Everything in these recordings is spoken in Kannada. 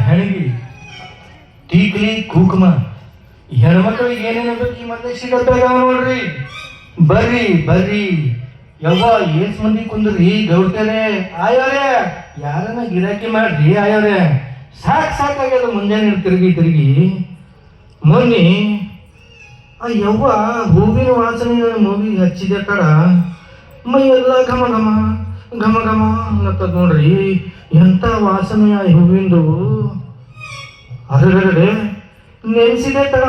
ಹೆಣಗಿ ಟೀಕ್ಲಿ ಕುಕುಮ ಹೆಣ್ಮಕ್ಳಿಗೆ ಏನೇನು ಬೇಕು ಈ ಮತ್ತೆ ಸಿಗತ್ತಾಗ ನೋಡ್ರಿ. ಬರ್ರಿ ಬರ್ರಿ ಯವ್ವ ಏಸ್ ಮಂದಿ ಕುಂದ್ರಿ ಗೌಡ್ತಾರೆ ಆಯೋರೆ ಯಾರನ್ನ ಗಿರಾಕಿ ಮಾಡ್ರಿ ಆಯೋರೆ ಸಾಕಾಗ್ಯದ ಮುಂಜಾನೆ ತಿರುಗಿ ಮೊನ್ನೆ ಆ ಯವ್ವ ಹೂವಿನ ವಾಸನೆ ನನ್ನ ಮೂವಿಗೆ ಹಚ್ಚಿದೆ ಕಡ ಮೈ ಎಲ್ಲ ಘಮ ಘಮ ಘಮ ಘಮ ಅನ್ನತ್ತದ ನೋಡ್ರಿ. ಎಂತ ವಾಸನೆಯ ಹೂವಿಂದು ಅರಗಡೆ ನೆನ್ಸಿದೆ ತಡ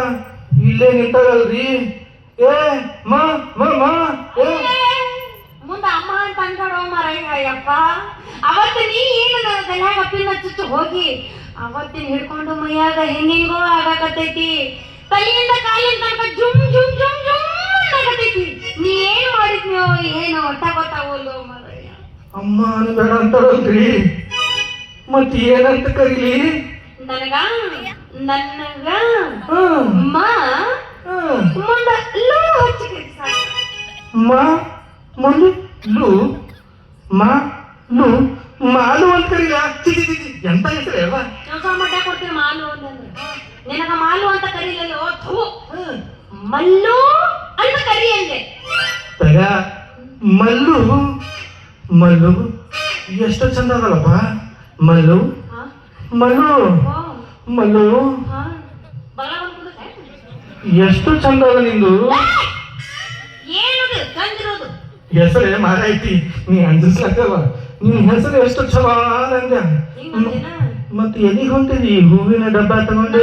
ಇಲ್ಲೇ ನಿಂತಾಗಲ್ರಿ. ಏ ಮಾ ಮಾ ಮಾ ಏ ಮುಂದ ಅಮ್ಮ ಅಂತ ಅನ್ಕಾಡೋ ಮಾರಯ್ಯಪ್ಪ. ಅವತ್ತು ನೀ ಏನು ನನ್ನ ತಲೆಯಾಗ ಅಪ್ಪಿನ ಚುಚ್ಚು ಹೋಗಿ ಅವತ್ತಿನ ಹಿಡ್ಕೊಂಡು ಮೈಯಾಗ ಹೆಂಗೆಂಗೋ ಆಗಾಕತ್ತೈತಿ. ತಲೆಯಿಂದ ಕಾಲಿನ ತನಕ ಜುಮ್ ಜುಮ್ ಜುಮ್ ಜುಮ್ ಆಗತೈತಿ. ನೀ ಏನು ಮಾಡಿದ್ನೋ ಏನು ಒಟ್ಟ ಗೊತ್ತಾಗೋಲ್ವ ಮಾರಯ್ಯ. ಅಮ್ಮ ಅನ್ಬೇಡ ಅಂತಾರಲ್ರಿ ಮತ್ ಏನಂತ ಕರೀಲಿ ನನಗ ನನಗ ಮಾ ಮುಂದ ಲೂ ಹಚ್ಚಿ ಮಾ ಮುಂದೆ ಲೂ ಮಾ ಲೂ ಮಾಲು ಅಂತ ಕರೀಲ. ಎಂತ ಹೆಸರು ಅಲ್ವಾ ಮಟ್ಟ ಕೊಡ್ತೀನಿ ಮಾಲು ಅಂತಂದ್ರೆ ನಿನಗ ಮಾಲು ಅಂತ ಕರೀಲಲ್ಲ ಮಲ್ಲು ಅಂತ ಕರಿ ಅಂದೆ. ತಗ ಮಲ್ಲು ಮಲ್ಲು ಎಷ್ಟು ಚಂದ ಅದಲ್ಲಪ್ಪ ಮಲ್ಲು ಮಲ್ಲು ಮಲ್ಲು ಎಷ್ಟು ಚಂದ ಅದ ನಿಂದು ಹೆಸರೇ ಮಾರಾಯ್ತಿ. ನೀ ಅಂಜಿಸ್ಲಕ್ಕವ ನಿನ್ ಹೆಸರು ಎಷ್ಟು ಚಲೋ ಅಂದ. ಮತ್ತೆ ಎಲ್ಲಿಗೆ ಹೊಂಟಿದಿ ಹೂವಿನ ಡಬ್ಬ ತಗೊಂಡು?